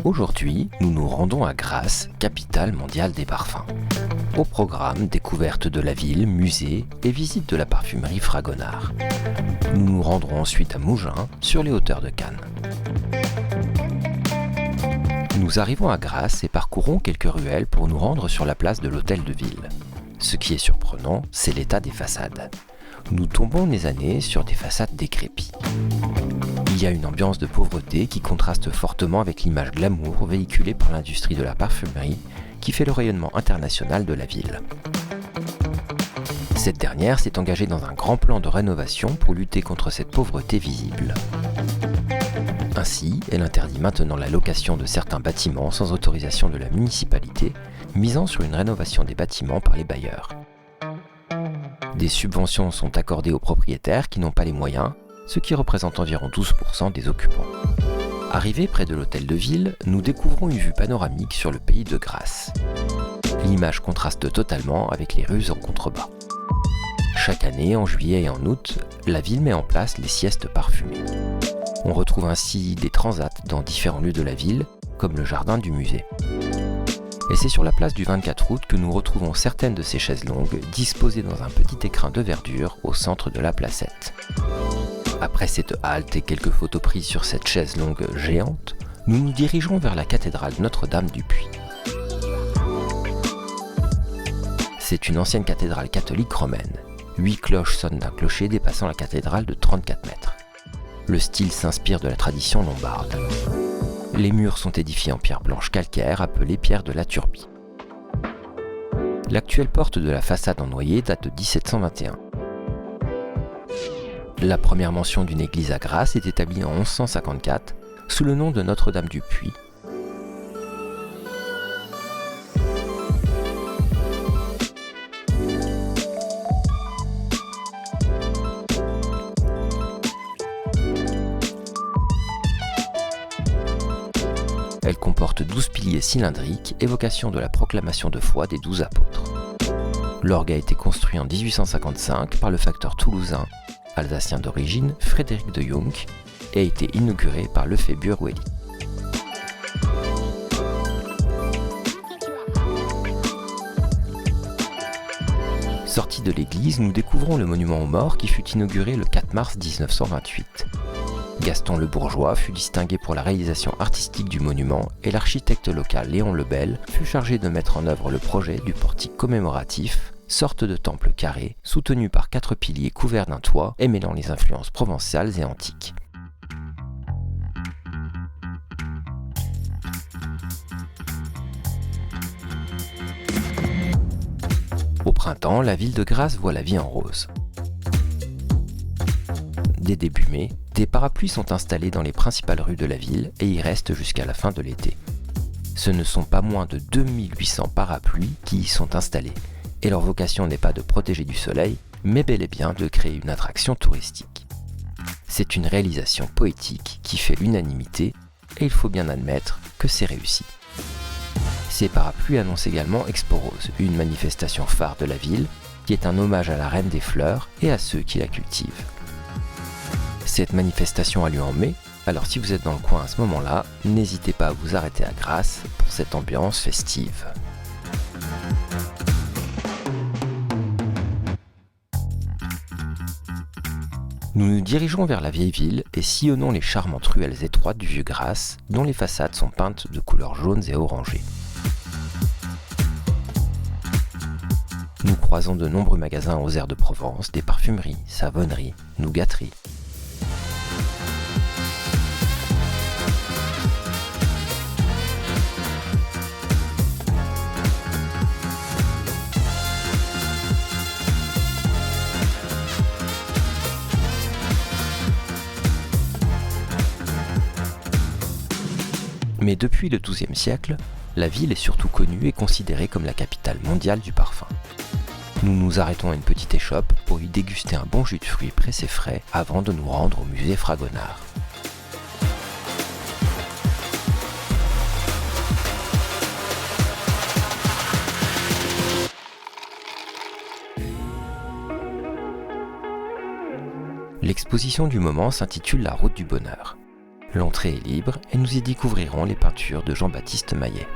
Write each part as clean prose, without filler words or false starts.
Aujourd'hui, nous nous rendons à Grasse, capitale mondiale des parfums. Au programme, découverte de la ville, musée et visite de la parfumerie Fragonard. Nous nous rendrons ensuite à Mougins, sur les hauteurs de Cannes. Nous arrivons à Grasse et parcourons quelques ruelles pour nous rendre sur la place de l'hôtel de ville. Ce qui est surprenant, c'est l'état des façades. Nous tombons nez à nez sur des façades décrépies. Il y a une ambiance de pauvreté qui contraste fortement avec l'image glamour véhiculée par l'industrie de la parfumerie qui fait le rayonnement international de la ville. Cette dernière s'est engagée dans un grand plan de rénovation pour lutter contre cette pauvreté visible. Ainsi, elle interdit maintenant la location de certains bâtiments sans autorisation de la municipalité, misant sur une rénovation des bâtiments par les bailleurs. Des subventions sont accordées aux propriétaires qui n'ont pas les moyens, ce qui représente environ 12% des occupants. Arrivés près de l'hôtel de ville, nous découvrons une vue panoramique sur le pays de Grasse. L'image contraste totalement avec les rues en contrebas. Chaque année, en juillet et en août, la ville met en place les siestes parfumées. On retrouve ainsi des transats dans différents lieux de la ville, comme le jardin du musée. Et c'est sur la place du 24 août que nous retrouvons certaines de ces chaises longues disposées dans un petit écrin de verdure au centre de la placette. Après cette halte et quelques photos prises sur cette chaise longue géante, nous nous dirigeons vers la cathédrale Notre-Dame du Puy. C'est une ancienne cathédrale catholique romaine. 8 cloches sonnent d'un clocher dépassant la cathédrale de 34 mètres. Le style s'inspire de la tradition lombarde. Les murs sont édifiés en pierre blanche calcaire appelée pierre de la Turbie. L'actuelle porte de la façade en noyer date de 1721. La première mention d'une église à Grasse est établie en 1154 sous le nom de Notre-Dame du Puy. Elle comporte 12 piliers cylindriques, évocation de la proclamation de foi des 12 apôtres. L'orgue a été construit en 1855 par le facteur toulousain, alsacien d'origine, Frédéric de Jung, et a été inauguré par Lefebvre-Wely. Sortis de l'église, nous découvrons le monument aux morts qui fut inauguré le 4 mars 1928. Gaston Le Bourgeois fut distingué pour la réalisation artistique du monument et l'architecte local Léon Lebel fut chargé de mettre en œuvre le projet du portique commémoratif, sorte de temple carré soutenu par 4 piliers couverts d'un toit et mêlant les influences provençales et antiques. Au printemps, la ville de Grasse voit la vie en rose. Dès début mai, des parapluies sont installés dans les principales rues de la ville et y restent jusqu'à la fin de l'été. Ce ne sont pas moins de 2800 parapluies qui y sont installés, et leur vocation n'est pas de protéger du soleil, mais bel et bien de créer une attraction touristique. C'est une réalisation poétique qui fait l'unanimité, et il faut bien admettre que c'est réussi. Ces parapluies annoncent également Expo Rose, une manifestation phare de la ville, qui est un hommage à la reine des fleurs et à ceux qui la cultivent. Cette manifestation a lieu en mai, alors si vous êtes dans le coin à ce moment-là, n'hésitez pas à vous arrêter à Grasse pour cette ambiance festive. Nous nous dirigeons vers la vieille ville et sillonnons les charmantes ruelles étroites du vieux Grasse, dont les façades sont peintes de couleurs jaunes et orangées. Nous croisons de nombreux magasins aux airs de Provence, des parfumeries, savonneries, nougateries. Mais depuis le XIIe siècle, la ville est surtout connue et considérée comme la capitale mondiale du parfum. Nous nous arrêtons à une petite échoppe pour y déguster un bon jus de fruits pressé frais avant de nous rendre au musée Fragonard. L'exposition du moment s'intitule La route du bonheur. L'entrée est libre et nous y découvrirons les peintures de Jean-Baptiste Maillet.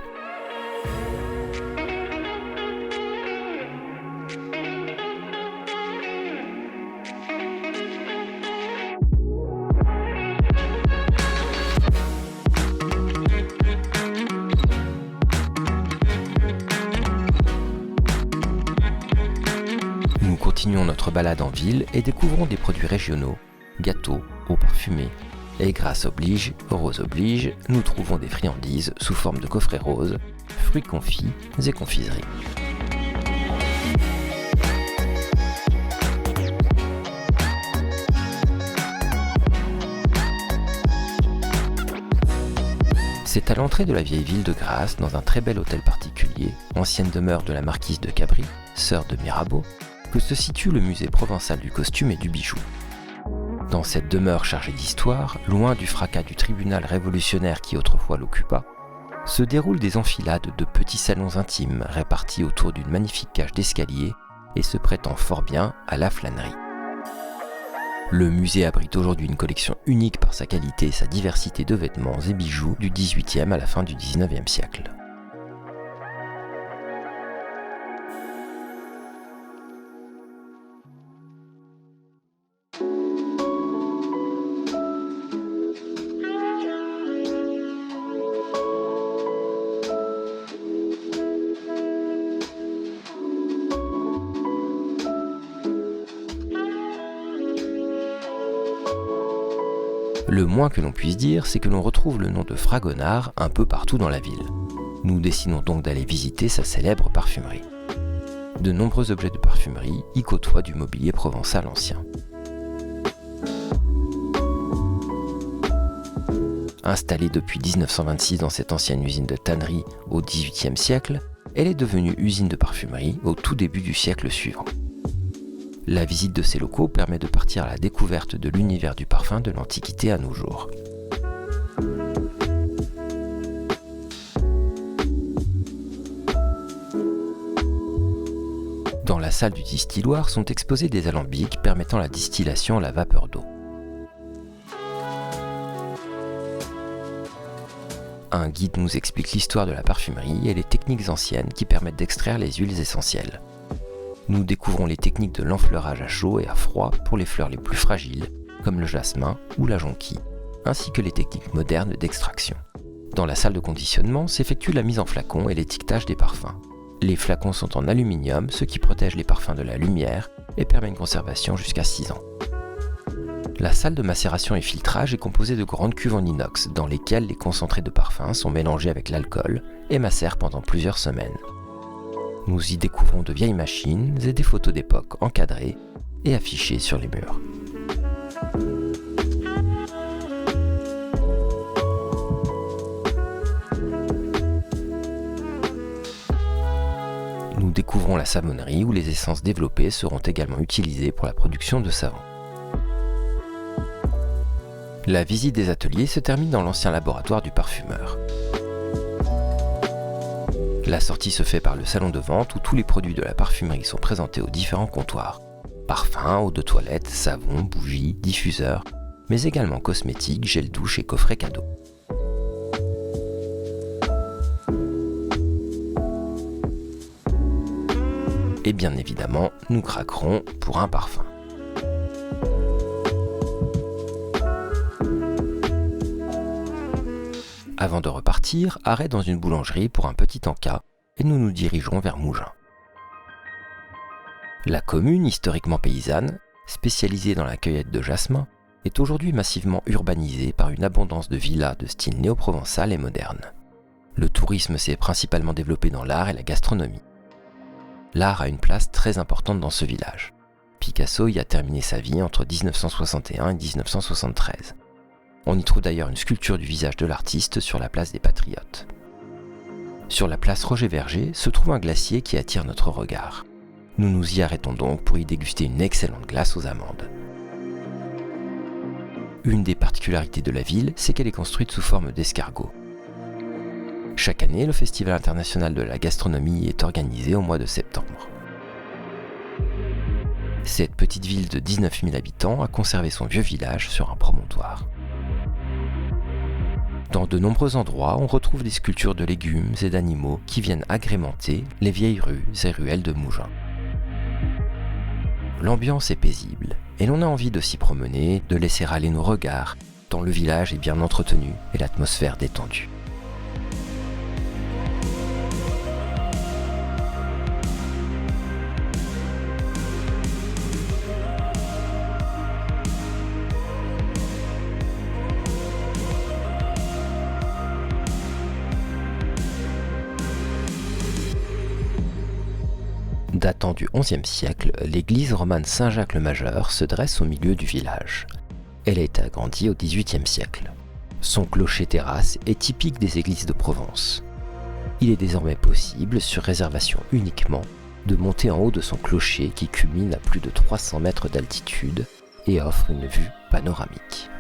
Nous continuons notre balade en ville et découvrons des produits régionaux, gâteaux, eaux parfumées. Et grâce oblige, rose oblige, nous trouvons des friandises sous forme de coffrets roses, fruits confits et confiseries. C'est à l'entrée de la vieille ville de Grasse, dans un très bel hôtel particulier, ancienne demeure de la marquise de Cabris, sœur de Mirabeau, que se situe le musée provençal du costume et du bijou. Dans cette demeure chargée d'histoire, loin du fracas du tribunal révolutionnaire qui autrefois l'occupa, se déroulent des enfilades de petits salons intimes répartis autour d'une magnifique cage d'escalier et se prêtant fort bien à la flânerie. Le musée abrite aujourd'hui une collection unique par sa qualité et sa diversité de vêtements et bijoux du XVIIIe à la fin du XIXe siècle. Le moins que l'on puisse dire, c'est que l'on retrouve le nom de Fragonard un peu partout dans la ville. Nous décidons donc d'aller visiter sa célèbre parfumerie. De nombreux objets de parfumerie y côtoient du mobilier provençal ancien. Installée depuis 1926 dans cette ancienne usine de tannerie au XVIIIe siècle, elle est devenue usine de parfumerie au tout début du siècle suivant. La visite de ces locaux permet de partir à la découverte de l'univers du parfum de l'Antiquité à nos jours. Dans la salle du distilloir sont exposés des alambics permettant la distillation à la vapeur d'eau. Un guide nous explique l'histoire de la parfumerie et les techniques anciennes qui permettent d'extraire les huiles essentielles. Nous découvrons les techniques de l'enfleurage à chaud et à froid pour les fleurs les plus fragiles, comme le jasmin ou la jonquille, ainsi que les techniques modernes d'extraction. Dans la salle de conditionnement s'effectue la mise en flacon et l'étiquetage des parfums. Les flacons sont en aluminium, ce qui protège les parfums de la lumière et permet une conservation jusqu'à 6 ans. La salle de macération et filtrage est composée de grandes cuves en inox, dans lesquelles les concentrés de parfums sont mélangés avec l'alcool et macèrent pendant plusieurs semaines. Nous y découvrons de vieilles machines et des photos d'époque encadrées et affichées sur les murs. Nous découvrons la savonnerie où les essences développées seront également utilisées pour la production de savon. La visite des ateliers se termine dans l'ancien laboratoire du parfumeur. La sortie se fait par le salon de vente où tous les produits de la parfumerie sont présentés aux différents comptoirs. Parfums, eau de toilette, savon, bougies, diffuseurs, mais également cosmétiques, gel douche et coffrets cadeaux. Et bien évidemment, nous craquerons pour un parfum. Avant de repartir, arrêt dans une boulangerie pour un petit encas et nous nous dirigerons vers Mougins. La commune, historiquement paysanne, spécialisée dans la cueillette de jasmin, est aujourd'hui massivement urbanisée par une abondance de villas de style néo-provençal et moderne. Le tourisme s'est principalement développé dans l'art et la gastronomie. L'art a une place très importante dans ce village. Picasso y a terminé sa vie entre 1961 et 1973. On y trouve d'ailleurs une sculpture du visage de l'artiste sur la place des Patriotes. Sur la place Roger Verger se trouve un glacier qui attire notre regard. Nous nous y arrêtons donc pour y déguster une excellente glace aux amandes. Une des particularités de la ville, c'est qu'elle est construite sous forme d'escargot. Chaque année, le Festival international de la gastronomie est organisé au mois de septembre. Cette petite ville de 19 000 habitants a conservé son vieux village sur un promontoire. Dans de nombreux endroits, on retrouve des sculptures de légumes et d'animaux qui viennent agrémenter les vieilles rues et ruelles de Mougins. L'ambiance est paisible et l'on a envie de s'y promener, de laisser aller nos regards, tant le village est bien entretenu et l'atmosphère détendue. Datant du XIe siècle, l'église romane Saint-Jacques-le-Majeur se dresse au milieu du village. Elle a été agrandie au XVIIIe siècle. Son clocher-terrasse est typique des églises de Provence. Il est désormais possible, sur réservation uniquement, de monter en haut de son clocher qui culmine à plus de 300 mètres d'altitude et offre une vue panoramique.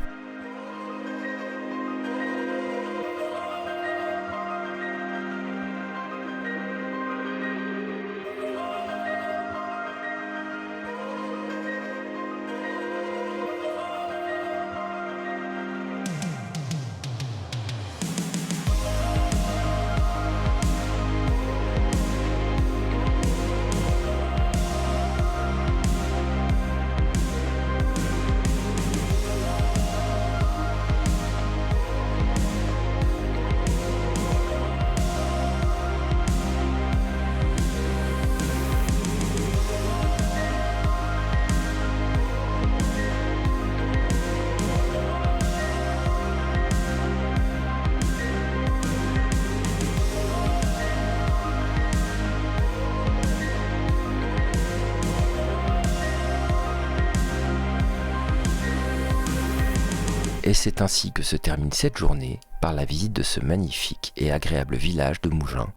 Et c'est ainsi que se termine cette journée par la visite de ce magnifique et agréable village de Mougins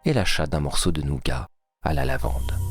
et l'achat d'un morceau de nougat à la lavande.